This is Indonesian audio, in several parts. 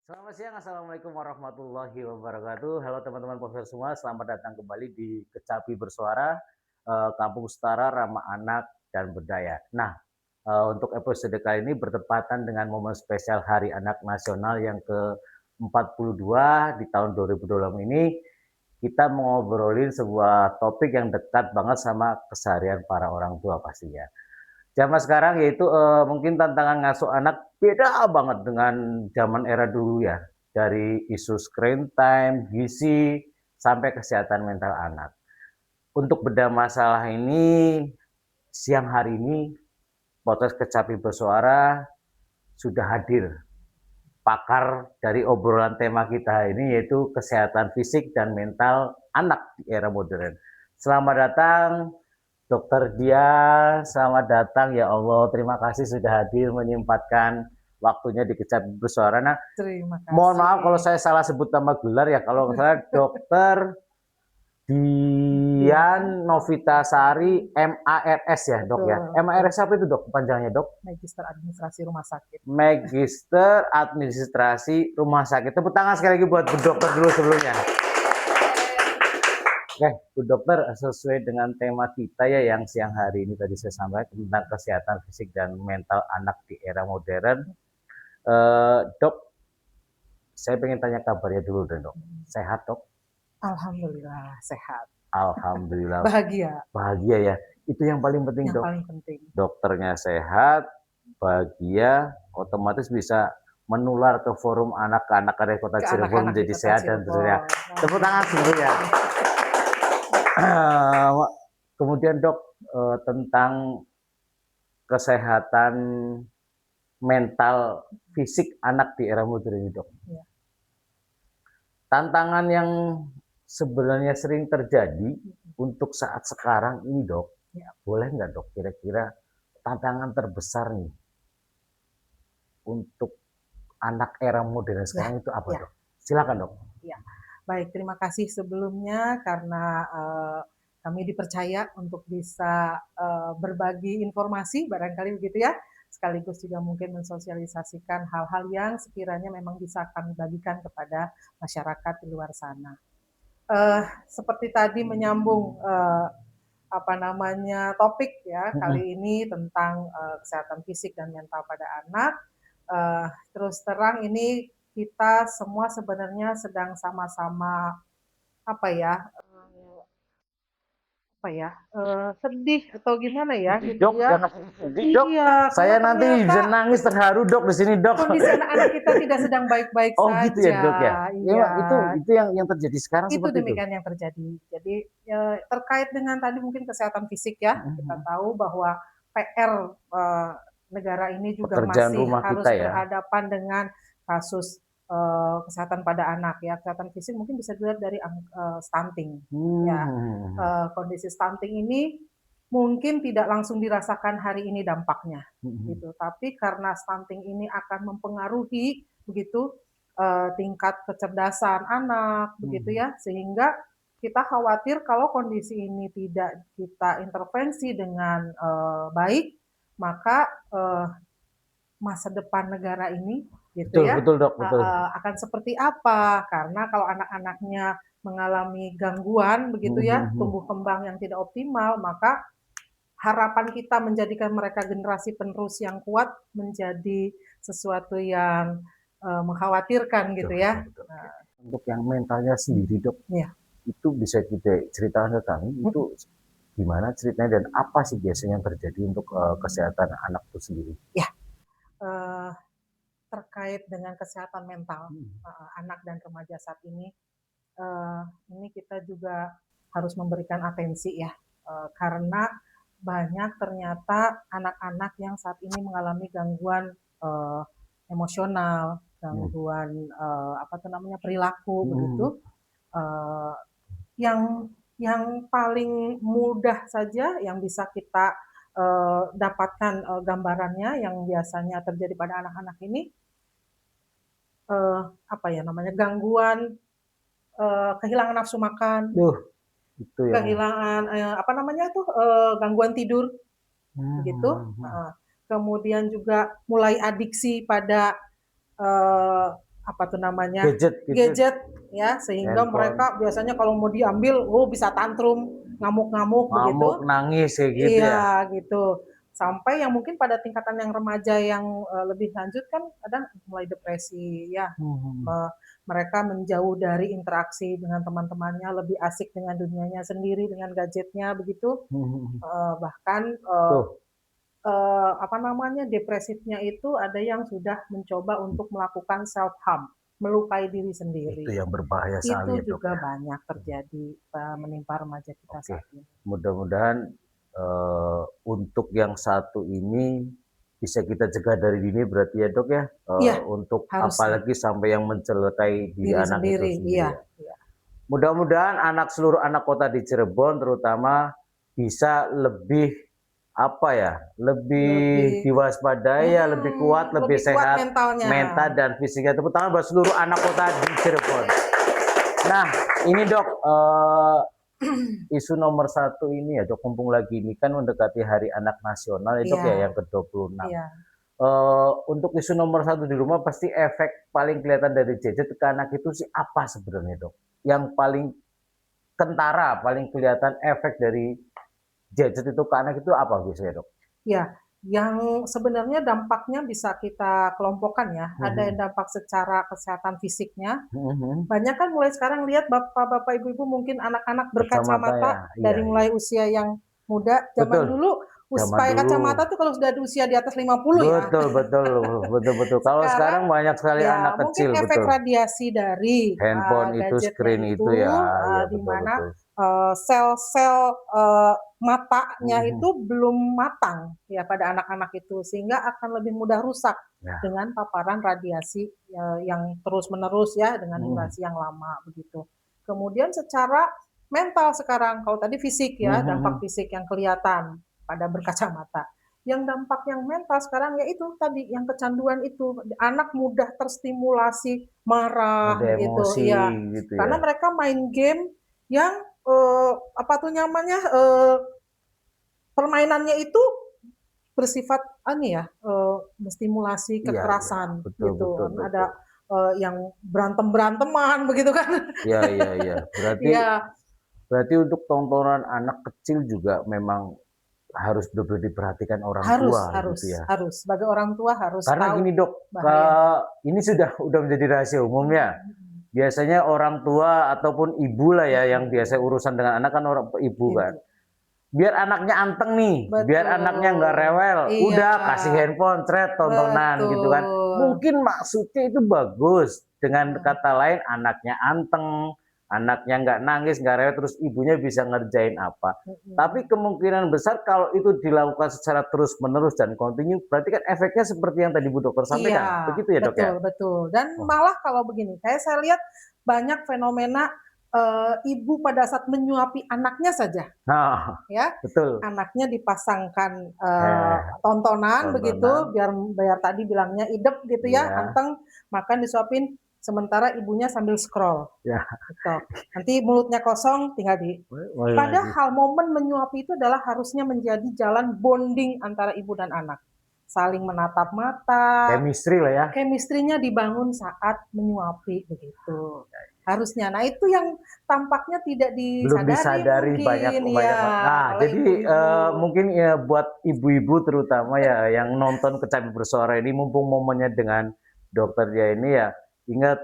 Selamat siang, Assalamualaikum warahmatullahi wabarakatuh. Halo teman-teman podcast semua, selamat datang kembali di Kecapi Bersuara, Kampung Setara Ramah Anak dan Berdaya. Nah, untuk episode kali ini bertepatan dengan momen spesial Hari Anak Nasional yang ke-42 di tahun 2026 ini, kita mau ngobrolin sebuah topik yang dekat banget sama keseharian para orang tua pastinya. Zaman sekarang yaitu, mungkin tantangan ngasuh anak beda banget dengan zaman era dulu ya. Dari isu screen time, gizi, sampai kesehatan mental anak. Untuk bedah masalah ini, siang hari ini podcast Kecapi Bersuara sudah hadir pakar dari obrolan tema kita ini yaitu kesehatan fisik dan mental anak di era modern. Selamat datang Dokter Dia, selamat datang ya Allah. Terima kasih sudah hadir menyempatkan waktunya di Kecapi Bersuara. Nah, Terima mohon maaf kalau kasih. saya salah sebut nama gelar ya. Kalau saya Dokter Dian Novitasari MARS ya dok ya. Betul, MARS apa itu dok? Panjangnya dok? Magister Administrasi Rumah Sakit. Magister Administrasi Rumah Sakit. Tepuk tangan sekali lagi buat Bu Dokter dulu sebelumnya. Oke, Bu Dokter, sesuai dengan tema kita ya yang siang hari ini tadi saya sampaikan tentang kesehatan fisik dan mental anak di era modern. Dok, saya pengen tanya kabarnya dulu deh dok. Sehat dok? Alhamdulillah sehat. Alhamdulillah. Bahagia. Bahagia ya. Itu yang paling penting Yang dok. paling penting. Dokternya sehat, bahagia, otomatis bisa menular ke forum anak ke anak karya kota Cirebon menjadi sehat dan tersedia. Tepuk tangan dulu ya. Kemudian dok, tentang kesehatan mental fisik anak di era modern ini dok. Ya. Tantangan yang sebenarnya sering terjadi untuk saat sekarang ini dok, Ya. boleh nggak dok kira-kira tantangan terbesar nih untuk anak era modern sekarang itu apa dok? Silakan dok. Ya. Baik, terima kasih sebelumnya karena kami dipercaya untuk bisa berbagi informasi barangkali begitu ya, sekaligus juga mungkin mensosialisasikan hal-hal yang sekiranya memang bisa kami bagikan kepada masyarakat di luar sana. Seperti tadi menyambung topik ya kali ini tentang kesehatan fisik dan mental pada anak. Terus terang ini kita semua sebenarnya sedang sama-sama apa ya sedih atau gimana ya gitu Dok, ya. jangan sedih dok. Iya, Saya karena nanti bisa ternyata nangis terharu dok di sini dok. kondisi anak-anak kita tidak sedang baik-baik Oh gitu ya saja. dok ya. Ya Iya, itu yang terjadi sekarang itu seperti itu. demikian yang terjadi. Jadi terkait dengan tadi mungkin kesehatan fisik ya, kita tahu bahwa PR negara ini juga Pekerjaan masih rumah harus kita ya. berhadapan dengan kasus kesehatan pada anak ya. Kesehatan fisik mungkin bisa dilihat dari stunting. Ya, kondisi stunting ini mungkin tidak langsung dirasakan hari ini dampaknya, gitu. Tapi karena stunting ini akan mempengaruhi begitu tingkat kecerdasan anak, begitu ya, sehingga kita khawatir kalau kondisi ini tidak kita intervensi dengan baik, maka masa depan negara ini, gitu Betul ya, betul dok betul. akan seperti apa? Karena kalau anak-anaknya mengalami gangguan, begitu ya, tumbuh kembang yang tidak optimal, maka harapan kita menjadikan mereka generasi penerus yang kuat menjadi sesuatu yang mengkhawatirkan gitu ya. Betul. Untuk yang mentalnya sendiri dok, Ya. itu bisa kita ceritakan ke kami itu gimana ceritanya dan apa sih biasanya yang terjadi untuk kesehatan anak itu sendiri? Ya, terkait dengan kesehatan mental anak dan remaja saat ini kita juga harus memberikan atensi ya, karena banyak ternyata anak-anak yang saat ini mengalami gangguan emosional, gangguan perilaku begitu, uh, yang paling mudah saja yang bisa kita dapatkan gambarannya yang biasanya terjadi pada anak-anak ini gangguan kehilangan nafsu makan, Itu yang kehilangan gangguan tidur begitu, kemudian juga mulai adiksi pada apa tuh namanya, gadget gitu, gadget ya, sehingga handphone, mereka biasanya kalau mau diambil, bisa tantrum, ngamuk-ngamuk ngamuk, begitu. nangis kayak gitu ya. Iya gitu. Sampai yang mungkin pada tingkatan yang remaja yang lebih lanjut kan kadang mulai depresi ya. Hmm. Mereka menjauh dari interaksi dengan teman-temannya, lebih asik dengan dunianya sendiri, dengan gadgetnya begitu. Hmm. Bahkan Tuh, apa namanya, depresifnya itu ada yang sudah mencoba untuk melakukan self harm, melukai diri itu sendiri. yang berbahaya Itu sekali ya dok juga ya. banyak terjadi menimpa remaja kita Oke, saat ini. mudah-mudahan untuk yang satu ini bisa kita cegah dari dini berarti ya dok ya, Iya, untuk harusnya apalagi sampai yang mencelakai diri diri anak itu sendiri. Iya, sendiri ya. iya, Mudah-mudahan seluruh anak kota di Cirebon terutama bisa lebih apa ya, lebih lebih diwaspadai ya, lebih kuat, lebih lebih kuat sehat mentalnya. mental dan fisiknya, terutama buat seluruh anak kota di Cirebon. Nah, ini dok, isu nomor satu ini ya dok, mumpung lagi ini kan mendekati Hari Anak Nasional ya dok Iya, ya, yang ke-26. iya, Untuk isu nomor satu di rumah pasti efek paling kelihatan dari gadget ke anak itu sih apa sebenarnya dok? Yang paling kentara, paling kelihatan efek dari gadget itu ke anak itu apa biasanya dok? iya. Yang sebenarnya dampaknya bisa kita kelompokkan ya. Ada yang Mhm. dampak secara kesehatan fisiknya. Mhm. Banyak kan mulai sekarang lihat bapak-bapak, ibu-ibu, mungkin anak-anak Kacamata ya, berkacamata iya dari iya. mulai usia yang muda. Betul, Zaman dulu zaman pakai dulu. kacamata tuh kalau sudah di usia di atas 50 ya. Betul betul, betul betul. Kalau sekarang Sekarang banyak sekali anak ya mungkin kecil, efek betul. radiasi dari Handphone itu, gadgetnya screen itu itu, ya, iya di betul mana betul. sel-sel matanya Mhm. itu belum matang ya pada anak-anak itu, sehingga akan lebih mudah rusak Ya. dengan paparan radiasi yang terus-menerus ya dengan Mhm. durasi yang lama begitu. Kemudian secara mental sekarang, kalau tadi fisik ya, dampak Mhm. fisik yang kelihatan pada berkacamata. Yang dampak yang mental sekarang ya itu tadi yang kecanduan itu, anak mudah terstimulasi marah Mudah begitu, emosi iya. gitu ya. Karena mereka main game yang apa tuh namanya, permainannya itu bersifat ya, menstimulasi Iya iya, kekerasan betul betul gitu. betul. Ada yang berantem-beranteman begitu kan. Iya iya iya. Berarti Iya, berarti untuk tontonan anak kecil juga memang harus benar-benar diperhatikan orang harus tua harus gitu ya. harus. Sebagai orang tua harus Karena tahu gini dok, bahayanya. ini udah menjadi rahasia umum Mhm, ya. Biasanya orang tua ataupun ibu lah ya yang biasa mhm. urusan dengan anak kan orang ibu kan. Ibu, Biar anaknya anteng nih, biar anaknya nggak betul. rewel, Iya, udah kasih handphone, thread, tontonan gitu kan. betul. Mungkin maksudnya itu bagus, dengan Mhm, kata lain anaknya anteng, anaknya nggak nangis, nggak rewel, terus ibunya bisa ngerjain apa. Tapi mhm. kemungkinan besar kalau itu dilakukan secara terus-menerus dan kontinu, berarti kan efeknya seperti yang tadi Bu Dokter Iya, sampaikan, begitu ya dok ya? betul betul. Dan Oh, malah kalau begini, saya lihat banyak fenomena, ibu pada saat menyuapi anaknya saja, nah, ya. betul. Anaknya dipasangkan, Eh, tontonan begitu, tontonan, biar biar tadi bilangnya idep gitu ya, iya, anteng, makan disuapin, sementara ibunya sambil scroll, ya, gitu. Nanti mulutnya kosong, tinggal mulai lagi. padahal momen menyuapi itu adalah harusnya menjadi jalan bonding antara ibu dan anak. Saling menatap mata, Chemistry lah ya. chemistry-nya dibangun saat menyuapi begitu. Harusnya. Nah, itu yang tampaknya tidak Belum disadari disadari banyak mungkin banyak ya nah oleh jadi ibu-ibu. mungkin ya buat ibu-ibu terutama ya yang nonton Kecapi Bersuara ini mumpung momennya dengan dokter dia ini ya ingat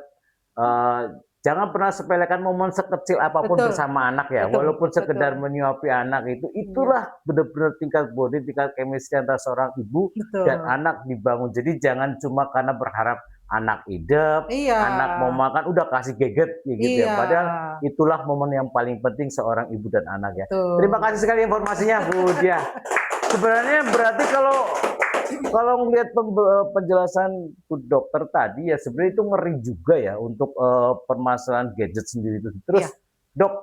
eh, jangan pernah sepelekan momen sekecil apapun Betul, bersama anak ya betul, walaupun betul. sekedar menyuapi anak itu Iya, itulah benar-benar tingkat bonding tingkat chemistry antara seorang ibu dan betul. anak dibangun jadi jangan cuma karena berharap anak idep Iya, anak mau makan udah kasih gadget ya gitu ya iya, padahal itulah momen yang paling penting seorang ibu dan anak ya. Terima betul. kasih sekali informasinya Bu Dia. Sebenarnya berarti kalau kalau melihat penjelasan Bu Dokter tadi ya sebenarnya itu ngeri juga ya untuk permasalahan gadget sendiri itu. Terus Iya, Dok,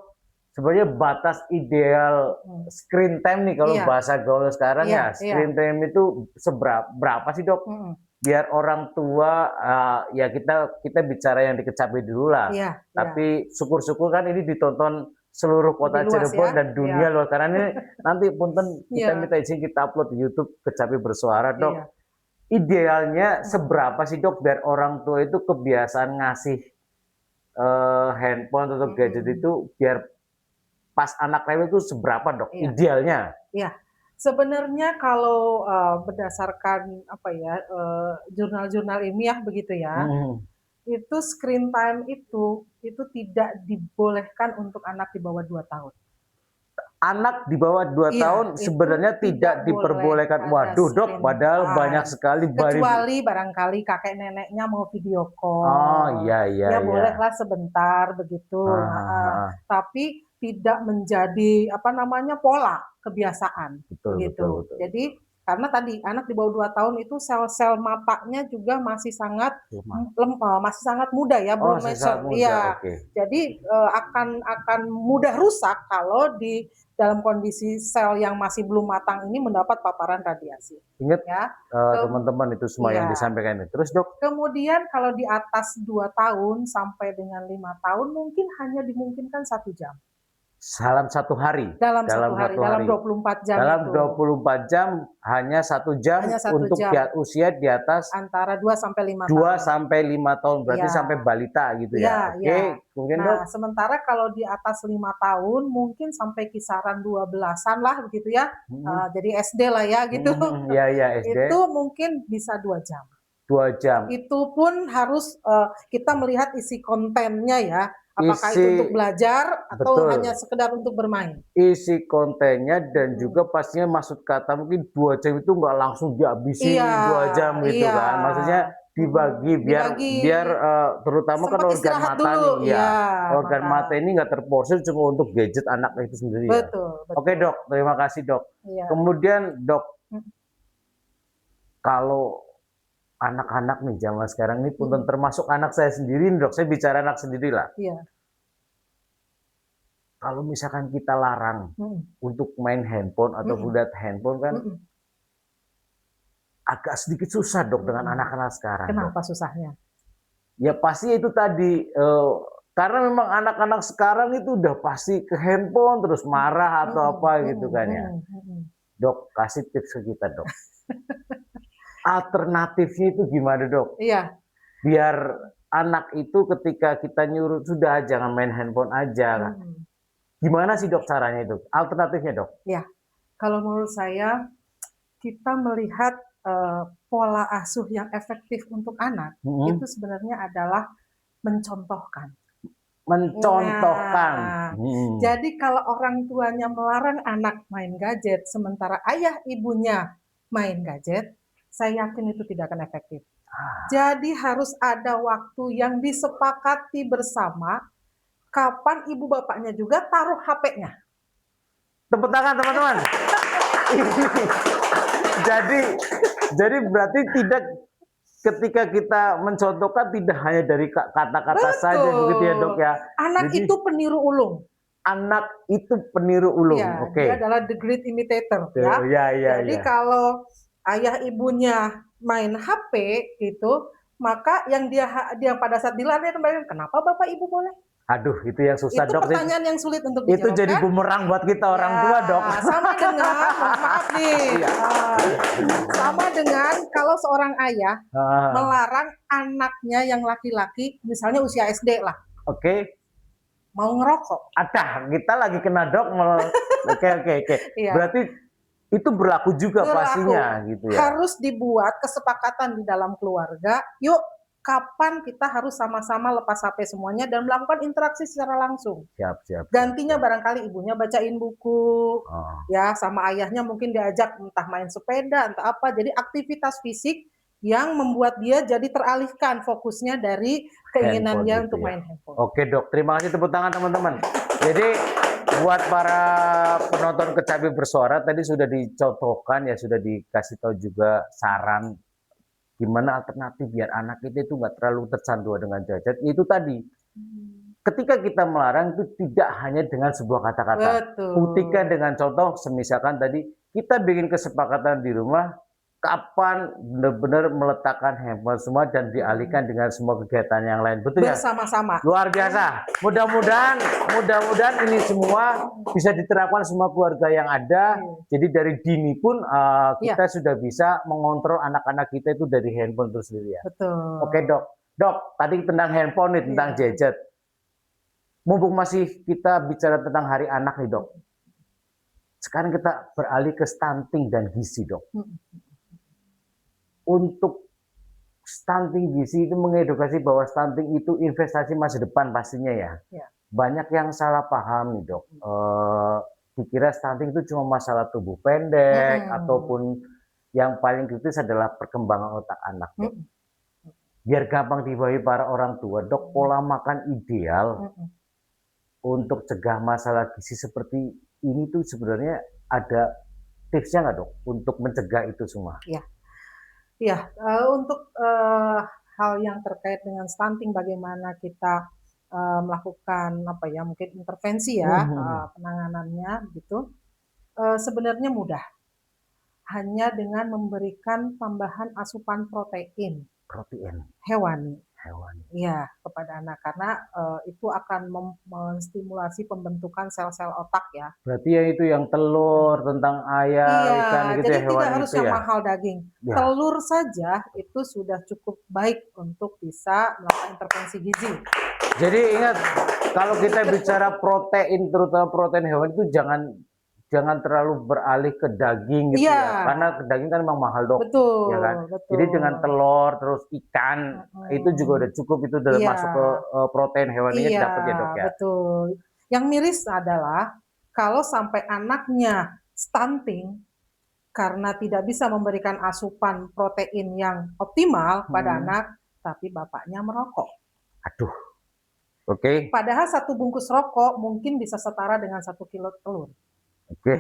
sebenarnya batas ideal mhm. screen time nih kalau Iya, bahasa gaul sekarang iya, ya iya, screen time itu berapa sih Dok? mhm. Biar orang tua ya kita kita bicara yang dikecapi dulu lah. Iya, iya. Tapi syukur-syukur kan ini ditonton seluruh Lebih kota luas ya? Cirebon dan Iya, dunia loh. Karena ini nanti punten kita iya, minta izin kita upload di YouTube Kecapi Bersuara, iya. Dok. idealnya seberapa sih dok biar orang tua itu kebiasaan ngasih handphone atau gadget itu biar pas anak rewel itu seberapa dok? Iya. Idealnya? Iya. Sebenarnya kalau berdasarkan apa ya jurnal-jurnal ilmiah begitu ya, itu screen time itu tidak dibolehkan untuk anak di bawah 2 tahun. Anak di bawah 2 Iya, tahun itu sebenarnya tidak tidak boleh diperbolehkan. ada Waduh dok, screen padahal banyak time. sekali Kecuali barangkali kakek neneknya mau video Oh call. iya iya Ya iya. bolehlah sebentar begitu. Tapi tidak menjadi apa namanya pola kebiasaan Betul begitu. betul betul. Jadi karena tadi anak di bawah 2 tahun itu sel-sel matanya juga masih sangat masih sangat muda ya, Oh, belum sangat mature. muda. Iya. Oke. Jadi akan mudah rusak kalau di dalam kondisi sel yang masih belum matang ini mendapat paparan radiasi. Ingat Ya. teman-teman itu semua yang Iya. disampaikan ini. Terus dok? Kemudian kalau di atas 2 tahun sampai dengan 5 tahun mungkin hanya dimungkinkan 1 jam. Dalam 1 hari? Dalam 1 hari, dalam 24 jam Dalam itu. 24 jam hanya 1 jam Hanya 1 untuk jam. usia di atas Antara 2 sampai 5 2 tahun. sampai 5 tahun, berarti Iya. sampai balita gitu ya? Iya, Oke, iya. kemudian Nah, dok? sementara kalau di atas 5 tahun mungkin sampai kisaran 12-an lah begitu ya. Jadi SD lah ya gitu. Iya iya SD. Itu mungkin bisa 2 jam. 2 jam. Itu pun harus kita melihat isi kontennya ya. Apakah itu untuk belajar atau betul. hanya sekedar untuk bermain. Isi kontennya dan juga pastinya maksud kata mungkin 2 jam itu nggak langsung dihabisin Iya, 2 jam gitu iya. kan. Maksudnya dibagi biar terutama kan sempat organ istirahat mata dulu, nih ya. iya, Organ mata ini nggak terporsir cuma untuk gadget anak itu sendiri ya. Betul, betul. Oke dok, terima kasih dok. Iya. Kemudian dok, kalau anak-anak nih zaman sekarang ini punten termasuk anak saya sendiri nih dok, saya bicara anak sendiri lah. Iya. Kalau misalkan kita larang untuk main handphone atau lihat handphone kan agak sedikit susah dok dengan anak-anak sekarang. Kenapa dok. susahnya? Ya pasti itu tadi karena memang anak-anak sekarang itu udah pasti ke handphone terus marah atau apa gitu kan ya. Dok, kasih tips ke kita dok. Alternatifnya itu gimana dok? Iya. Biar anak itu ketika kita nyuruh sudah jangan main handphone aja. Gimana sih dok caranya itu? Alternatifnya dok? Ya, kalau menurut saya kita melihat pola asuh yang efektif untuk anak itu sebenarnya adalah mencontohkan. Mencontohkan. Jadi kalau orang tuanya melarang anak main gadget, sementara ayah ibunya main gadget, saya yakin itu tidak akan efektif. Jadi harus ada waktu yang disepakati bersama, kapan ibu bapaknya juga taruh HP-nya. Tepuk tangan teman-teman. jadi berarti tidak ketika kita mencontohkan tidak hanya dari kata-kata saja begitu ya dok ya. Anak jadi, itu peniru ulung. Anak itu peniru ulung. Ya, Oke. Dia adalah the great imitator ya. Jadi kalau ayah ibunya main HP gitu, maka yang dia pada saat dilarang kenapa bapak ibu boleh? Aduh, itu yang susah itu dok. Itu pertanyaan yang sulit untuk dijawabkan. Itu jadi bumerang buat kita orang tua dok. Sama dengan, maaf nih, sama dengan kalau seorang ayah melarang anaknya yang laki-laki, misalnya usia SD lah. Oke. Mau ngerokok. Ada, kita lagi kena dok. Oke. Berarti itu berlaku juga pastinya gitu ya. Harus dibuat kesepakatan di dalam keluarga. Yuk, kapan kita harus sama-sama lepas HP semuanya dan melakukan interaksi secara langsung. Siap. Gantinya barangkali ibunya bacain buku, ya sama ayahnya mungkin diajak entah main sepeda, entah apa. Jadi aktivitas fisik yang membuat dia jadi teralihkan fokusnya dari keinginan dia untuk main handphone. Oke dok, terima kasih tepuk tangan teman-teman. Jadi buat para penonton Kecapi Bersuara tadi sudah dicontohkan ya, sudah dikasih tahu juga saran gimana alternatif biar anak itu nggak terlalu tercandu dengan gadget. Itu tadi ketika kita melarang itu tidak hanya dengan sebuah kata-kata, buktikan dengan contoh. Semisalkan tadi kita bikin kesepakatan di rumah, kapan benar-benar meletakkan handphone semua dan dialihkan dengan semua kegiatan yang lain, betul ya? Bersama-sama. Luar biasa. Mudah-mudahan ini semua bisa diterapkan semua keluarga yang ada. Jadi dari dini pun kita sudah bisa mengontrol anak-anak kita itu dari handphone itu sendiri ya. Betul. Oke dok, tadi tentang handphone nih, tentang gadget. Mumpung masih kita bicara tentang Hari Anak nih dok. Sekarang kita beralih ke stunting dan gizi dok. Untuk stunting gizi itu mengedukasi bahwa stunting itu investasi masa depan pastinya ya. Banyak yang salah paham nih dok. Dikira stunting itu cuma masalah tubuh pendek ataupun yang paling kritis adalah perkembangan otak anak dok. Biar gampang dipahami para orang tua dok, pola makan ideal untuk cegah masalah gizi seperti ini tuh sebenarnya ada tipsnya nggak dok untuk mencegah itu semua? Iya, untuk hal yang terkait dengan stunting, bagaimana kita melakukan mungkin intervensi ya, penanganannya gitu, sebenarnya mudah. Hanya dengan memberikan tambahan asupan protein hewani. Ya, kepada anak, karena itu akan menstimulasi pembentukan sel-sel otak ya. Berarti ya itu yang telur, tentang ayam, ikan gitu jadi ya, hewan tidak harus itu yang ya? mahal daging. Telur saja itu sudah cukup baik untuk bisa melakukan intervensi gizi. Jadi ingat, kalau kita bicara protein, terutama protein hewan itu jangan terlalu beralih ke daging gitu ya, karena daging kan memang mahal dok. Betul, Ya kan? betul. Jadi dengan telur, terus ikan, itu juga udah cukup, itu udah masuk ke protein hewaninya dapat ya dok ya? Betul. Yang miris adalah kalau sampai anaknya stunting karena tidak bisa memberikan asupan protein yang optimal pada anak, tapi bapaknya merokok. Aduh, oke. Padahal 1 bungkus rokok mungkin bisa setara dengan 1 kilo telur. Oke.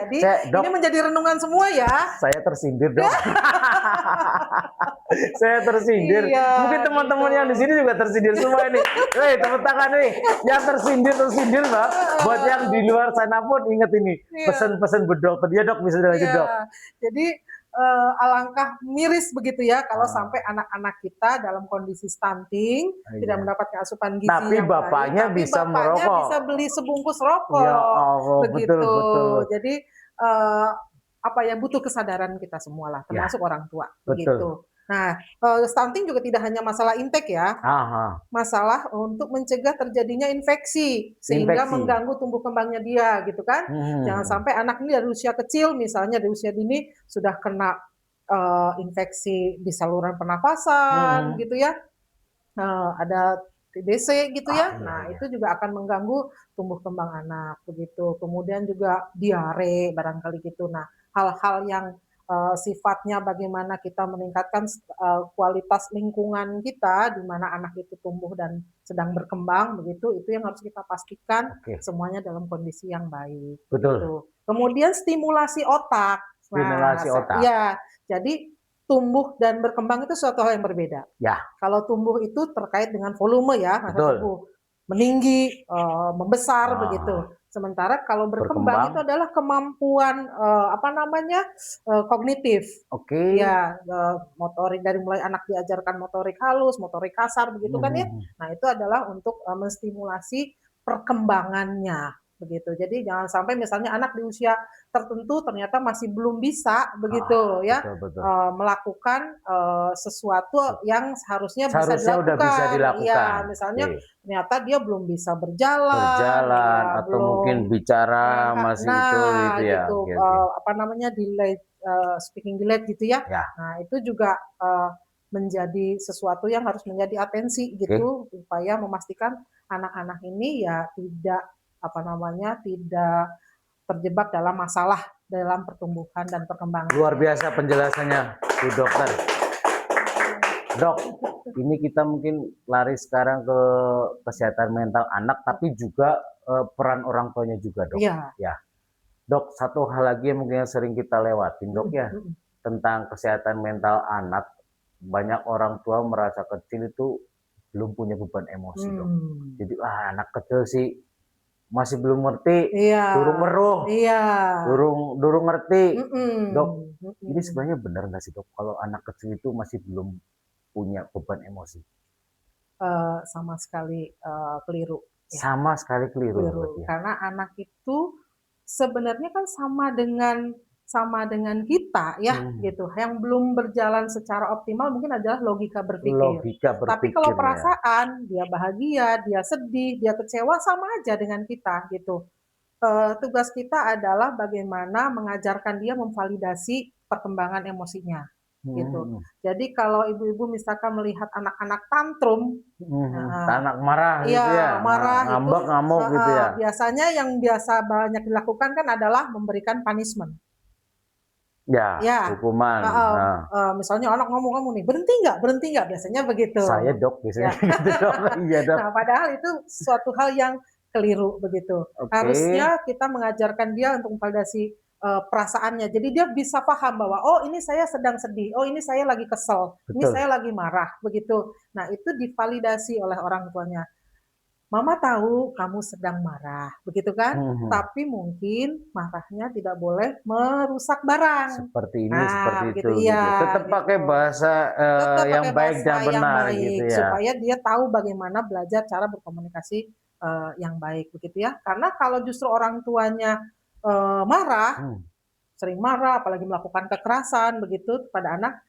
Jadi ini menjadi renungan semua ya. Saya tersindir dok. Saya tersindir. Mungkin teman-teman yang di sini juga tersindir semua ini. Hei, tepuk tangan nih. Yang tersindir mbak. Buat yang di luar sana pun inget ini. Pesan-pesan berdokter. Ya dok, bisa lanjut dok. Jadi alangkah miris begitu ya kalau sampai anak-anak kita dalam kondisi stunting, tidak mendapatkan asupan gizi tapi yang bapaknya baik, bisa bapaknya merokok. bisa beli sebungkus rokok. Ya Allah, begitu. Betul. Jadi butuh kesadaran kita semua lah, termasuk orang tua. Begitu. Nah, stunting juga tidak hanya masalah intake ya, masalah untuk mencegah terjadinya infeksi sehingga mengganggu tumbuh kembangnya dia gitu kan. Jangan sampai anak ini dari usia kecil, misalnya dari usia dini sudah kena infeksi di saluran pernafasan gitu ya, ada TBC gitu ya. Nah, itu juga akan mengganggu tumbuh kembang anak begitu. Kemudian juga diare barangkali gitu. Nah, hal-hal yang sifatnya bagaimana kita meningkatkan kualitas lingkungan kita di mana anak itu tumbuh dan sedang berkembang begitu, itu yang harus kita pastikan semuanya dalam kondisi yang baik. Betul. Kemudian stimulasi otak. Stimulasi otak. Ya, jadi tumbuh dan berkembang itu suatu hal yang berbeda. Kalau tumbuh itu terkait dengan volume ya, masa tubuh meninggi, membesar begitu. Sementara kalau berkembang itu adalah kemampuan kognitif. Ya, motorik, dari mulai anak diajarkan motorik halus, motorik kasar begitu kan ya. Nah, itu adalah untuk menstimulasi perkembangannya begitu. Jadi jangan sampai misalnya anak di usia tertentu ternyata masih belum bisa begitu ya, melakukan sesuatu yang seharusnya bisa dilakukan. Udah bisa dilakukan. Ya, misalnya ternyata dia belum bisa berjalan atau mungkin bicara masih itu gitu ya. Delayed speaking delayed gitu ya. Nah, itu juga menjadi sesuatu yang harus menjadi atensi gitu, supaya memastikan anak-anak ini ya tidak tidak terjebak dalam masalah dalam pertumbuhan dan perkembangan. Luar biasa penjelasannya, Bu Dokter. Dok, ini kita mungkin lari sekarang ke kesehatan mental anak, tapi juga peran orang tuanya juga, Dok. Ya. Dok, satu hal lagi yang mungkin sering kita lewatin, Dok ya, tentang kesehatan mental anak. Banyak orang tua merasa kecil itu belum punya beban emosi, Dok. Jadi, anak kecil sih masih belum ngerti, Iya. durung weruh, Iya. durung ngerti. Dok, ini Mhm. sebenarnya benar nggak sih, Dok, kalau anak kecil itu masih belum punya beban emosi? Sama sekali, keliru, ya. Sama sekali keliru berarti Keliru, ya? karena anak itu sebenarnya kan sama dengan kita ya, Hmm, gitu. Yang belum berjalan secara optimal mungkin adalah logika berpikir. logika Tapi kalau berpikirnya. perasaan, dia bahagia, dia sedih, dia kecewa, sama aja dengan kita, gitu. Tugas kita adalah bagaimana mengajarkan dia memvalidasi perkembangan emosinya, gitu. Hmm, Jadi kalau ibu-ibu misalkan melihat anak-anak tantrum, anak marah gitu ya, iya, marah itu, ngambek ngamuk gitu ya? biasanya yang biasa banyak dilakukan kan adalah memberikan punishment. Ya, Ya, hukuman. heeh, Nah, misalnya anak ngomong-ngomong nih, "Berhenti nggak berhenti nggak?" Biasanya begitu. saya Dok biasanya Ya. gitu Dok. Iya Dok. Nah, padahal itu suatu hal yang keliru begitu. Oke. Harusnya kita mengajarkan dia untuk memvalidasi, perasaannya. Jadi dia bisa paham bahwa, "Oh, ini saya sedang sedih. Oh, ini saya lagi kesel. Ini Betul. saya lagi marah." Begitu. Nah, itu divalidasi oleh orang tuanya. "Mama tahu kamu sedang marah," begitu kan? Mhm. Tapi mungkin marahnya tidak boleh merusak barang. Seperti ini, seperti Nah, itu begitu gitu ya. iya, Tetap pakai gitu. bahasa, Tetap yang pakai baik dan bahasa yang benar gitu baik ya. supaya dia tahu bagaimana belajar cara berkomunikasi, yang baik begitu ya. Karena kalau justru orang tuanya, marah, Hmm. sering marah apalagi melakukan kekerasan begitu pada anak,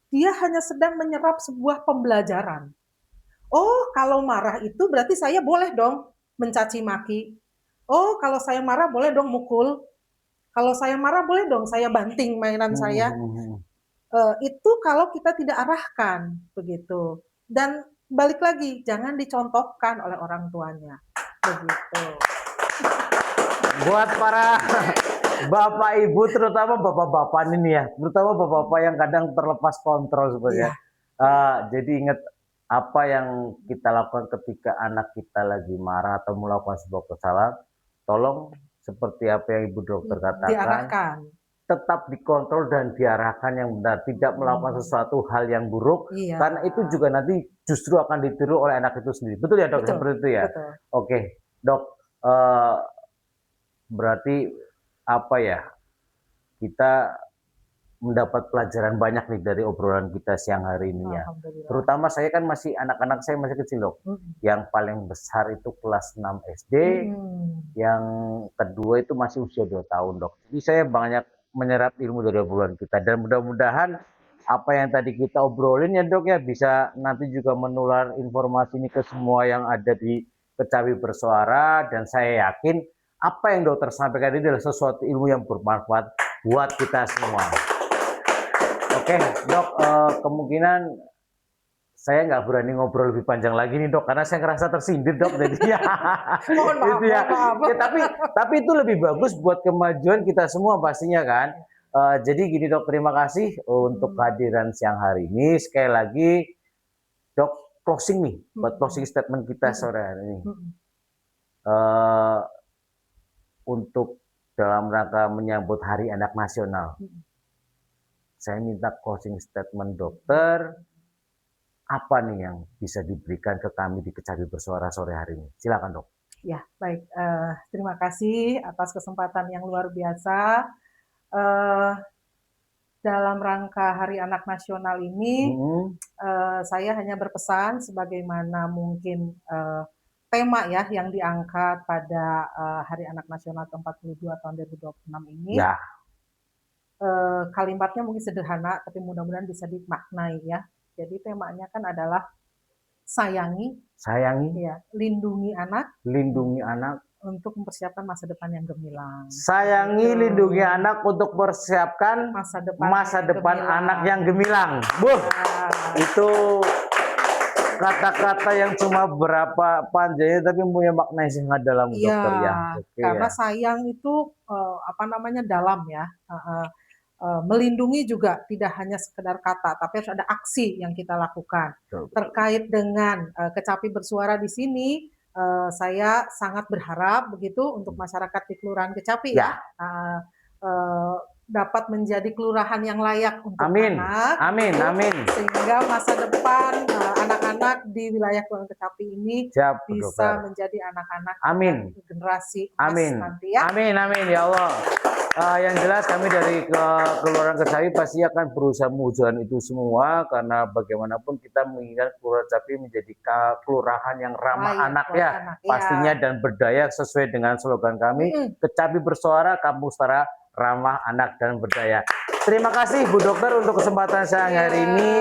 dia hanya sedang menyerap sebuah pembelajaran. Oh, kalau marah itu berarti saya boleh dong mencaci maki. Oh, kalau saya marah boleh dong mukul. Kalau saya marah boleh dong saya banting mainan Mhm saya. mhm mhm. Itu kalau kita tidak arahkan begitu. Dan balik lagi, jangan dicontohkan oleh orang tuanya. Begitu. Buat para bapak ibu, terutama bapak-bapak ini ya, terutama bapak-bapak yang kadang terlepas kontrol sebenarnya. Iya, Jadi ingat apa yang kita lakukan ketika anak kita lagi marah atau melakukan sebuah kesalahan, tolong seperti apa yang Ibu Dokter katakan, diarahkan. tetap dikontrol dan diarahkan yang benar, tidak melakukan Hmm, sesuatu hal yang buruk, iya, karena itu juga nanti justru akan ditiru oleh anak itu sendiri. Betul ya Dok, betul, seperti itu ya? betul. Oke, Dok, eh, berarti apa ya, kita mendapat pelajaran banyak nih dari obrolan kita siang hari ini ya. Alhamdulillah. Terutama saya kan masih anak-anak saya masih kecil Dok. Hmm, Yang paling besar itu kelas 6 SD, hmm, yang kedua itu masih usia 2 tahun Dok. Jadi saya banyak menyerap ilmu dari obrolan kita dan mudah-mudahan apa yang tadi kita obrolin ya Dok ya bisa nanti juga menular informasi ini ke semua yang ada di Kecapi Bersuara, dan saya yakin apa yang dokter sampaikan ini adalah sesuatu ilmu yang bermanfaat buat kita semua. Oke, Dok, kemungkinan saya nggak berani ngobrol lebih panjang lagi nih Dok, karena saya ngerasa tersindir Dok, jadi ya mohon maaf, itu ya. mohon maaf. Ya, tapi itu lebih bagus buat kemajuan kita semua pastinya kan. Jadi gini Dok, terima kasih untuk Hmm, kehadiran siang hari ini. Sekali lagi Dok, closing nih, buat hmm, closing statement kita hmm, sore hari ini. hmm. Eh, untuk dalam rangka menyambut Hari Anak Nasional, Hmm. saya minta closing statement dokter, apa nih yang bisa diberikan ke kami di Kecapi Bersuara sore hari ini? Silakan Dok. Ya, baik. Terima kasih atas kesempatan yang luar biasa. Eh, dalam rangka Hari Anak Nasional ini, Hmm, saya hanya berpesan sebagaimana mungkin tema ya yang diangkat pada Hari Anak Nasional ke-42 tahun 2026 ini. ya, Kalimatnya mungkin sederhana, tapi mudah-mudahan bisa dimaknai ya. Jadi temanya kan adalah sayangi, sayangi, ya, lindungi anak lindungi anak, untuk mempersiapkan masa depan yang gemilang. sayangi, Begitu. lindungi anak untuk persiapkan masa depan anak yang gemilang. Itu kata-kata yang cuma berapa panjangnya tapi punya makna yang sangat dalam Iya, dokter ya. Oke karena ya. sayang itu apa namanya dalam ya. Melindungi juga tidak hanya sekedar kata, tapi harus ada aksi yang kita lakukan. Betul, betul. Terkait dengan Kecapi Bersuara di sini, saya sangat berharap begitu untuk masyarakat di Kelurahan Kecapi ya, Ya, dapat menjadi kelurahan yang layak untuk amin, anak, amin, gitu, amin. sehingga masa depan anak-anak anak di wilayah Kelurahan Kecapi ini Siap, Bu bisa Dokter. menjadi anak-anak Amin. generasi emas Amin. nanti ya. Amin, amin ya Allah. Yang jelas kami dari Kelurahan Kecapi pasti akan berusaha mewujudkan itu semua, karena bagaimanapun kita menginginkan Kelurahan Kecapi menjadi kelurahan yang ramah anak ya, pastinya dan berdaya sesuai dengan slogan kami, Kecapi Bersuara, Kampung Setara, Ramah Anak dan Berdaya. Terima kasih Bu Dokter untuk kesempatan siang hari ini.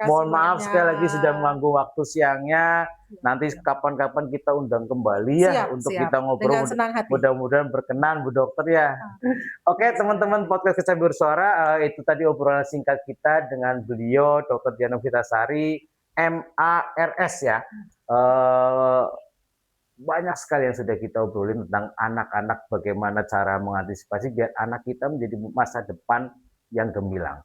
Mohon maaf sekali lagi sudah mengganggu waktu siangnya. Nanti kapan-kapan kita undang kembali ya untuk kita ngobrol. Mudah-mudahan berkenan Bu Dokter ya. Oke teman-teman podcast Kecapi Bersuara, itu tadi obrolan singkat kita dengan beliau Dr. Diah Novitasari, MARS ya. Banyak sekali yang sudah kita obrolin tentang anak-anak, bagaimana cara mengantisipasi biar anak kita menjadi masa depan yang gemilang.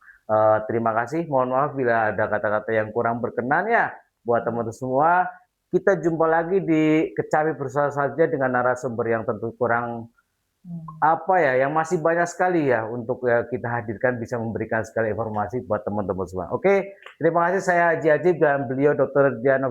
Terima kasih, mohon maaf bila ada kata-kata yang kurang berkenan ya buat teman-teman semua. Kita jumpa lagi di Kecapi Bersuara saja dengan narasumber yang tentu kurang yang masih banyak sekali ya untuk kita hadirkan, bisa memberikan sekali informasi buat teman-teman semua. Oke, terima kasih, saya Haji Ajib dan beliau Dr. Diah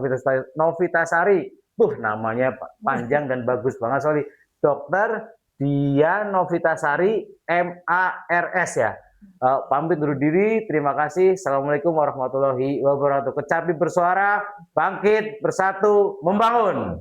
Novitasari. Namanya panjang dan bagus banget, sorry. Dr. Diah Novitasari, MARS ya. Pamit undur diri, terima kasih. Assalamualaikum warahmatullahi wabarakatuh. Kecapi Bersuara, bangkit, bersatu, membangun.